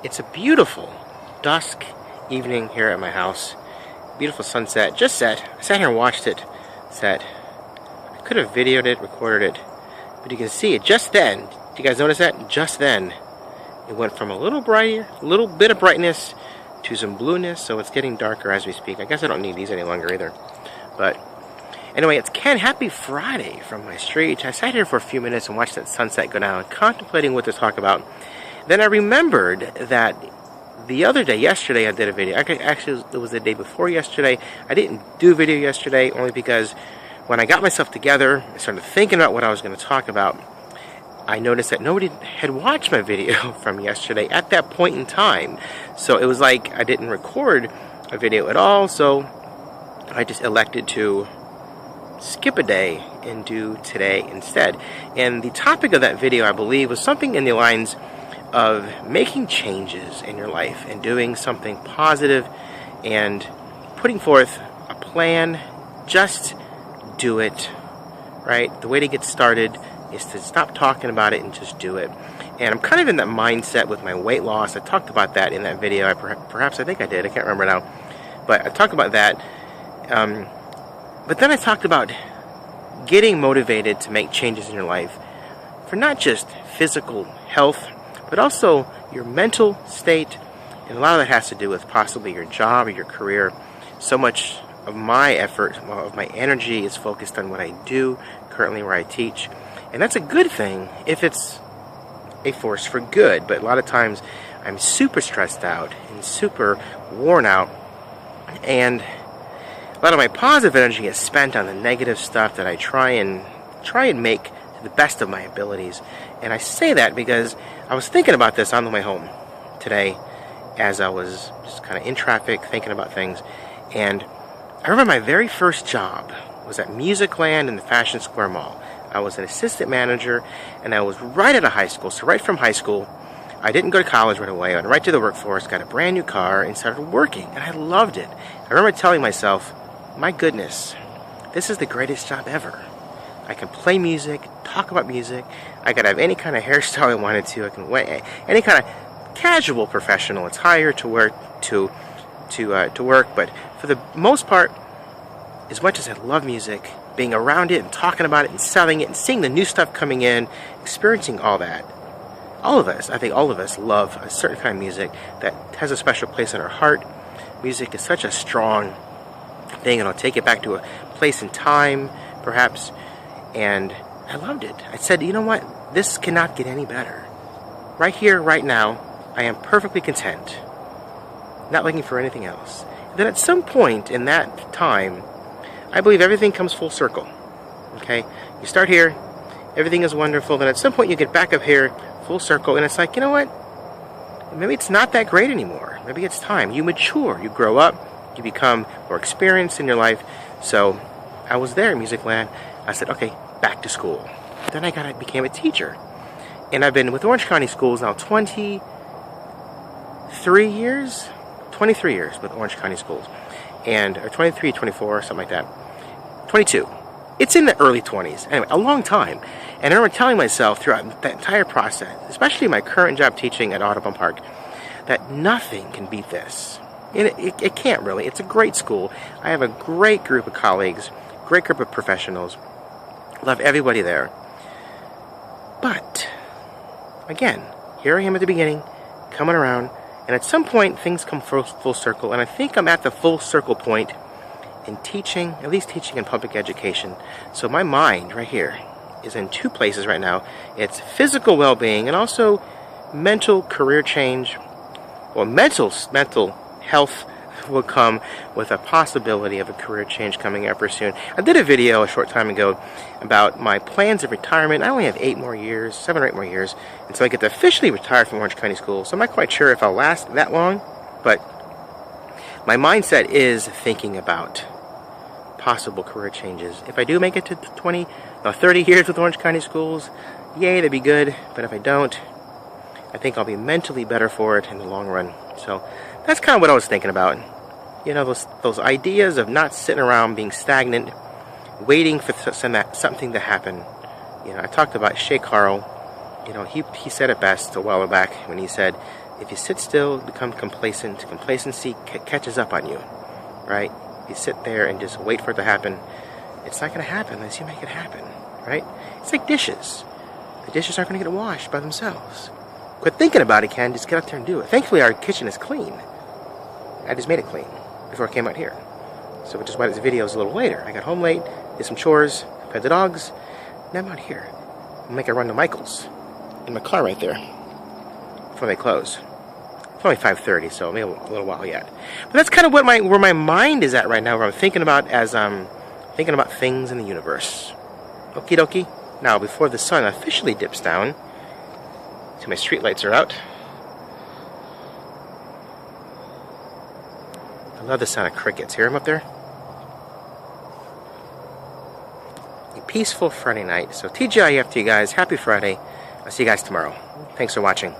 It's a beautiful dusk evening here at my house. Beautiful sunset, just set. I sat here and watched it set. I could have videoed it, recorded it, but you can see it just then. Do you guys notice that? Just then, it went from a little bit of brightness to some blueness, so it's getting darker as we speak. I guess I don't need these any longer either. But anyway, it's Ken. Happy Friday from my street. I sat here for a few minutes and watched that sunset go down, contemplating what to talk about. Then I remembered that the other day, yesterday, I did a video. Actually, it was the day before yesterday. I didn't do a video yesterday only because when I got myself together, I started thinking about what I was going to talk about. I noticed that nobody had watched my video from yesterday at that point in time. So it was like I didn't record a video at all. So I just elected to skip a day and do today instead. And the topic of that video, I believe, was something in the lines of making changes in your life and doing something positive and putting forth a plan. Just do it, right? The way to get started is to stop talking about it and just do it. And I'm kind of in that mindset with my weight loss. I talked about that in that video. I think I did. I can't remember now. But I talked about that. But then I talked about getting motivated to make changes in your life for not just physical health, but also your mental state. And a lot of that has to do with possibly your job or your career. So much of my effort, of my energy is focused on what I do currently where I teach. And that's a good thing if it's a force for good. But a lot of times I'm super stressed out and super worn out. And a lot of my positive energy is spent on the negative stuff that I try and make to the best of my abilities. And I say that because I was thinking about this on the way home today as I was just kind of in traffic thinking about things. And I remember my very first job was at Musicland in the Fashion Square Mall. I was an assistant manager, and I was right out of high school. So right from high school, I didn't go to college right away. I went right to the workforce, got a brand new car, and started working. And I loved it. I remember telling myself, my goodness, this is the greatest job ever. I can play music, talk about music. I could have any kind of hairstyle I wanted to. I can wear any kind of casual professional attire to work to work. But for the most part, as much as I love music, being around it and talking about it and selling it and seeing the new stuff coming in, experiencing all that, I think all of us love a certain kind of music that has a special place in our heart. Music is such a strong thing, and I'll take it back to a place in time, perhaps. And I loved it. I said, you know what? This cannot get any better. Right here, right now, I am perfectly content. Not looking for anything else. And then at some point in that time, I believe everything comes full circle. Okay? You start here, everything is wonderful. Then at some point you get back up here, full circle, and it's like, you know what? Maybe it's not that great anymore. Maybe it's time. You mature. You grow up. You become more experienced in your life. So I was there in Musicland. I said, okay, back to school. Then I became a teacher. And I've been with Orange County Schools now 23 years? 23 years with Orange County Schools. Or 23, 24, something like that. 22. It's in the early 20s. Anyway, a long time. And I remember telling myself throughout that entire process, especially my current job teaching at Audubon Park, that nothing can beat this. And it can't really. It's a great school. I have a great group of colleagues, great group of professionals. Love everybody there. But, again, here I am at the beginning, coming around, and at some point things come full circle, and I think I'm at the full circle point in teaching, at least teaching in public education. So my mind, right here, is in two places right now. It's physical well-being and also mental career change. Well, mental health will come with a possibility of a career change coming up very soon. I did a video a short time ago about my plans of retirement. I only have 7 or 8 more years, until I get to officially retire from Orange County Schools. So I'm not quite sure if I'll last that long, but my mindset is thinking about possible career changes. If I do make it to 30 years with Orange County Schools, yay, that'd be good. But if I don't, I think I'll be mentally better for it in the long run. So that's kind of what I was thinking about. You know, those ideas of not sitting around being stagnant, waiting for something to happen. You know, I talked about Shay Carl. You know, he said it best a while back when he said, if you sit still, become complacent, complacency catches up on you, right? If you sit there and just wait for it to happen, it's not going to happen unless you make it happen, right? It's like dishes. The dishes aren't going to get washed by themselves. Quit thinking about it, Ken. Just get out there and do it. Thankfully, our kitchen is clean. I just made it clean before I came out here. So which is why this video is a little later. I got home late, did some chores, fed the dogs. Now I'm out here. I'll make a run to Michael's in my car right there before they close. It's only 5:30, so maybe a little while yet. But that's kind of what where my mind is at right now, where I'm thinking about as thinking about things in the universe. Okie dokie. Now, before the sun officially dips down, see my street lights are out. I love the sound of crickets. Hear them up there? A peaceful Friday night. So TGIF to you guys. Happy Friday. I'll see you guys tomorrow. Thanks for watching.